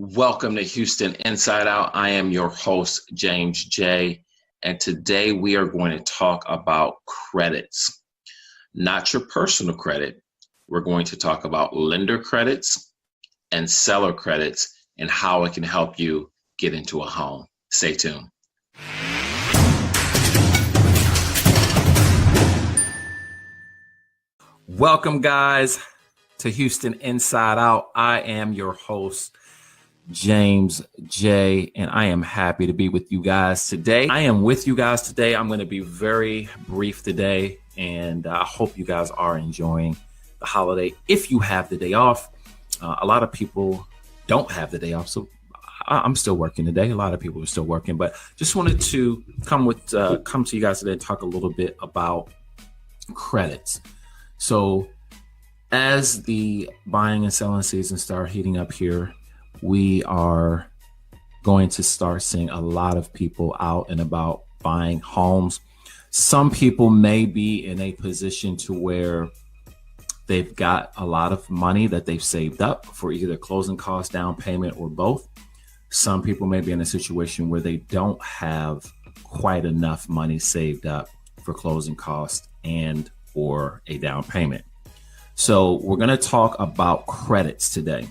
Welcome to Houston Inside Out. I am your host, James J. And today we are going to talk about credits, not your personal credit. We're going to talk about lender credits and seller credits and how it can help you get into a home. Stay tuned. Welcome, guys, to Houston Inside Out. I am your host, James J, and I am happy to be with you guys today. I'm going to be very brief today, and I hope you guys are enjoying the holiday. If you have the day off, a lot of people don't have the day off, so I'm still working today. A lot of people are still working, but just wanted to come to you guys today and talk a little bit about credits. So as the buying and selling season start heating up here, we are going to start seeing a lot of people out and about buying homes. Some people may be in a position to where they've got a lot of money that they've saved up for either closing costs, down payment, or both. Some people may be in a situation where they don't have quite enough money saved up for closing costs and or a down payment. So we're going to talk about credits today.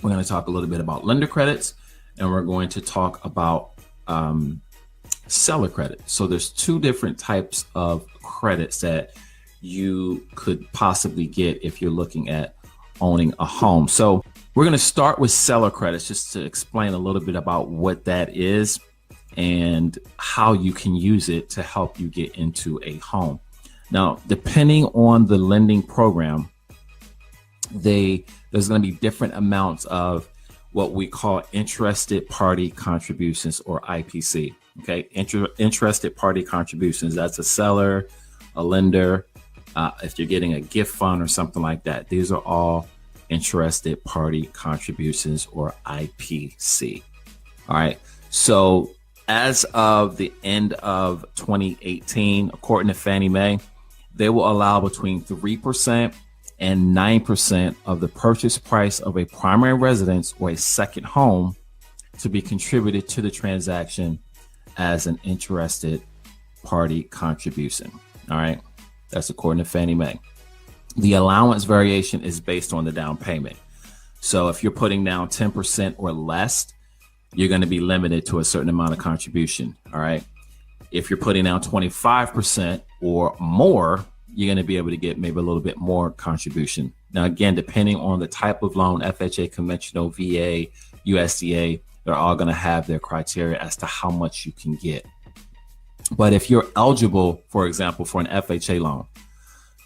We're going to talk a little bit about lender credits, and we're going to talk about seller credit. So there's two different types of credits that you could possibly get if you're looking at owning a home. So we're going to start with seller credits just to explain a little bit about what that is and how you can use it to help you get into a home. Now, depending on the lending program, there's going to be different amounts of what we call interested party contributions, or IPC. Okay, interested party contributions. That's a seller, a lender. If you're getting a gift fund or something like that, these are all interested party contributions, or IPC. All right. So as of the end of 2018, according to Fannie Mae, they will allow between 3% and 9% of the purchase price of a primary residence or a second home to be contributed to the transaction as an interested party contribution. All right. That's according to Fannie Mae. The allowance variation is based on the down payment. So if you're putting down 10% or less, you're going to be limited to a certain amount of contribution. All right. If you're putting down 25% or more, you're going to be able to get maybe a little bit more contribution. Now, again, depending on the type of loan, FHA, conventional, VA, USDA, they're all going to have their criteria as to how much you can get. But if you're eligible, for example, for an FHA loan,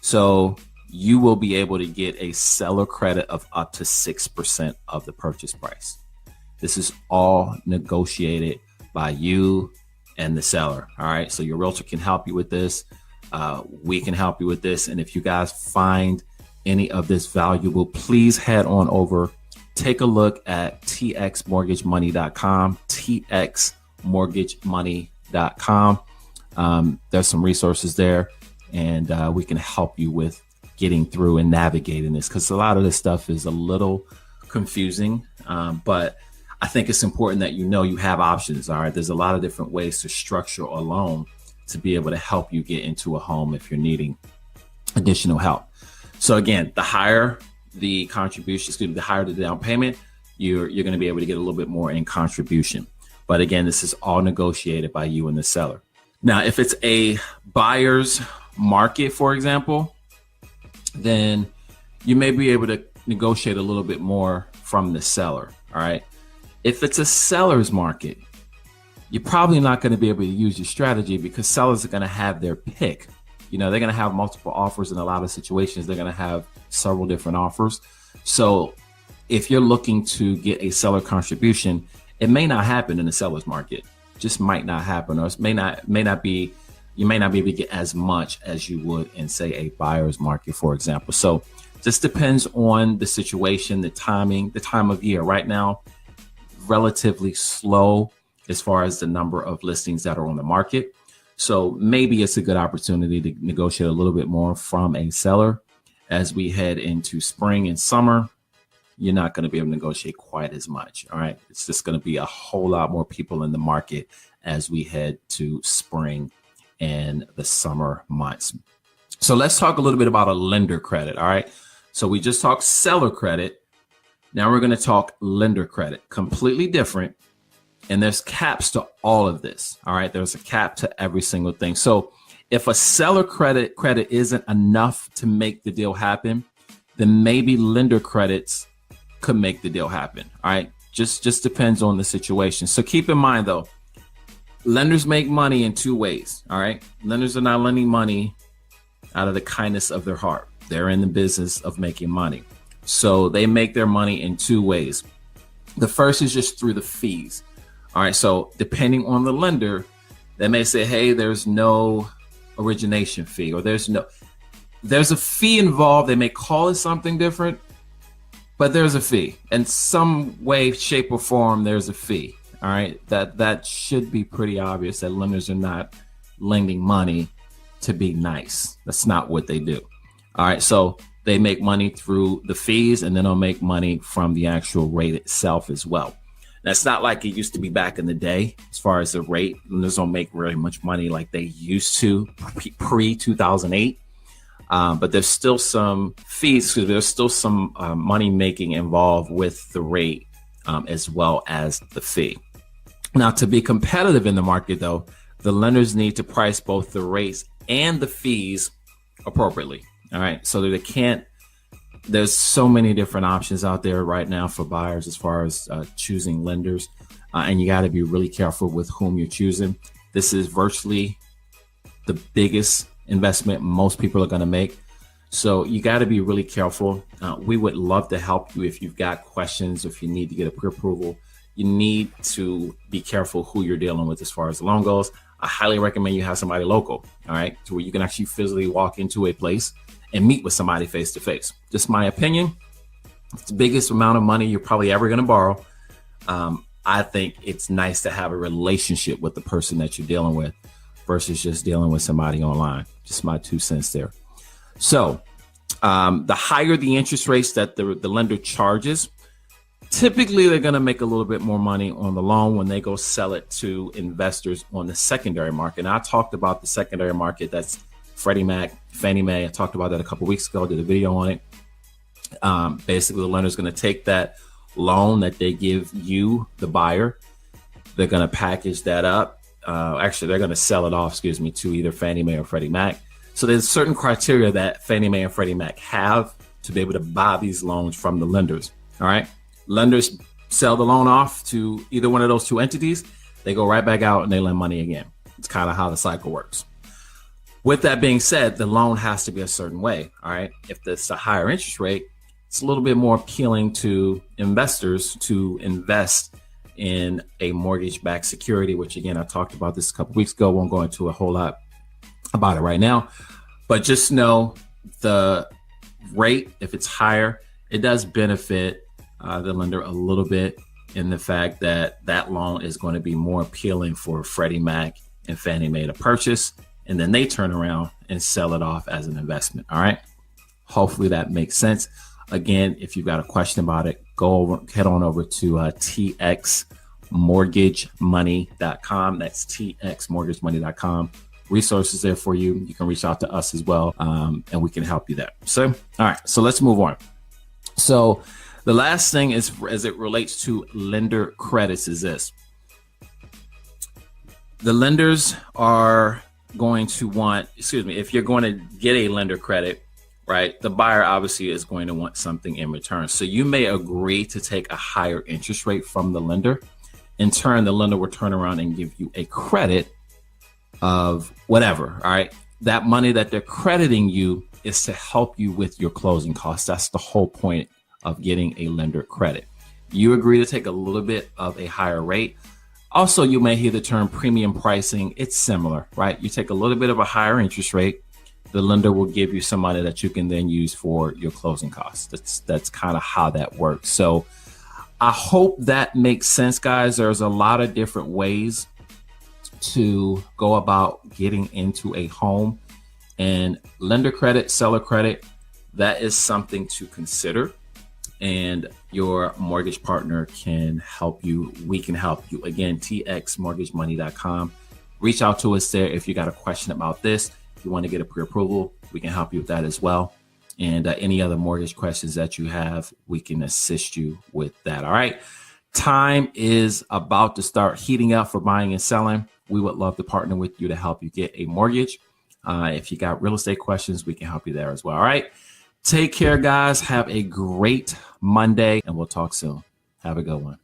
so you will be able to get a seller credit of up to 6% of the purchase price. This is all negotiated by you and the seller. All right. So your realtor can help you with this. We can help you with this. And if you guys find any of this valuable, please head on over, take a look at txmortgagemoney.com, txmortgagemoney.com. There's some resources there, and we can help you with getting through and navigating this, because a lot of this stuff is a little confusing, but I think it's important that you know you have options. All right. There's a lot of different ways to structure a loan to be able to help you get into a home if you're needing additional help. So again, the higher the contribution, the higher the down payment, you're going to be able to get a little bit more in contribution. But again, this is all negotiated by you and the seller. Now, if it's a buyer's market, for example, then you may be able to negotiate a little bit more from the seller. All right. If it's a seller's market, you're probably not going to be able to use your strategy, because sellers are going to have their pick. You know, they're going to have multiple offers. In a lot of situations, they're going to have several different offers. So if you're looking to get a seller contribution, it may not happen in the seller's market. Just might not happen, or it may not be, you may not be able to get as much as you would in, say, a buyer's market, for example. So just depends on the situation, the timing, the time of year. Right now, relatively slow as far as the number of listings that are on the market. So maybe it's a good opportunity to negotiate a little bit more from a seller as we head into spring and summer. you're not going to be able to negotiate quite as much. All right. It's just going to be a whole lot more people in the market as we head to spring and the summer months. So let's talk a little bit about a lender credit. All right. So we just talked seller credit. Now we're going to talk lender credit, completely different. And there's caps to all of this. All right. There's a cap to every single thing. So if a seller credit isn't enough to make the deal happen, then maybe lender credits could make the deal happen. All right. Just depends on the situation. So keep in mind, though, lenders make money in two ways. All right. Lenders are not lending money out of the kindness of their heart. They're in the business of making money. So they make their money in two ways. The first is just through the fees. All right. So depending on the lender, they may say, hey, there's no origination fee, or there's a fee involved. They may call it something different, but there's a fee. In some way, shape, or form, there's a fee. All right. That should be pretty obvious that lenders are not lending money to be nice. That's not what they do. All right. So they make money through the fees, and then they'll make money from the actual rate itself as well. That's not like it used to be back in the day as far as the rate. Lenders don't make very much money like they used to pre-2008. But there's still some fees. There's still some money making involved with the rate as well as the fee. Now, to be competitive in the market, though, the lenders need to price both the rates and the fees appropriately. All right. So that there's so many different options out there right now for buyers as far as choosing lenders. And you got to be really careful with whom you're choosing. This is virtually the biggest investment most people are going to make. So you got to be really careful. We would love to help you if you've got questions, if you need to get a pre-approval. You need to be careful who you're dealing with as far as the loan goes. I highly recommend you have somebody local, all right, to where you can actually physically walk into a place and meet with somebody face to face. Just my opinion. It's the biggest amount of money you're probably ever going to borrow. I think it's nice to have a relationship with the person that you're dealing with versus just dealing with somebody online. Just my 2 cents there. So the higher the interest rates that the lender charges, typically they're going to make a little bit more money on the loan when they go sell it to investors on the secondary market. And I talked about the secondary market. That's Freddie Mac, Fannie Mae. I talked about that a couple of weeks ago, did a video on it. Basically, the lender's going to take that loan that they give you, the buyer. They're going to package that up. Actually, they're going to sell it off, to either Fannie Mae or Freddie Mac. So there's certain criteria that Fannie Mae and Freddie Mac have to be able to buy these loans from the lenders. All right. Lenders sell the loan off to either one of those two entities. They go right back out and they lend money again. It's kind of how the cycle works. With that being said, the loan has to be a certain way. All right. If it's a higher interest rate, it's a little bit more appealing to investors to invest in a mortgage-backed security, which again, I talked about this a couple weeks ago. Won't go into a whole lot about it right now, but just know the rate, if it's higher, it does benefit the lender a little bit in the fact that that loan is going to be more appealing for Freddie Mac and Fannie Mae to purchase, and then they turn around and sell it off as an investment. All right. Hopefully that makes sense. Again, if you've got a question about it, head on over to txmortgagemoney.com. That's txmortgagemoney.com. Resources there for you. You can reach out to us as well, and we can help you there. So, all right. So let's move on. So the last thing is, as it relates to lender credits, is this. The lenders are going to want, if you're going to get a lender credit, right, the buyer obviously is going to want something in return. So you may agree to take a higher interest rate from the lender. In turn, the lender will turn around and give you a credit of whatever. All right. That money that they're crediting you is to help you with your closing costs. That's the whole point of getting a lender credit. You agree to take a little bit of a higher rate. Also, you may hear the term premium pricing. It's similar, right? You take a little bit of a higher interest rate. The lender will give you some money that you can then use for your closing costs. That's kind of how that works. So I hope that makes sense, guys. There's a lot of different ways to go about getting into a home, and lender credit, seller credit, that is something to consider. and your mortgage partner can help you. We can help you. Again, txmortgagemoney.com. Reach out to us there if you got a question about this. If you want to get a pre-approval, we can help you with that as well. And any other mortgage questions that you have, we can assist you with that. All right. Time is about to start heating up for buying and selling. We would love to partner with you to help you get a mortgage. If you got real estate questions, we can help you there as well. All right. Take care, guys. Have a great Monday, and we'll talk soon. Have a good one.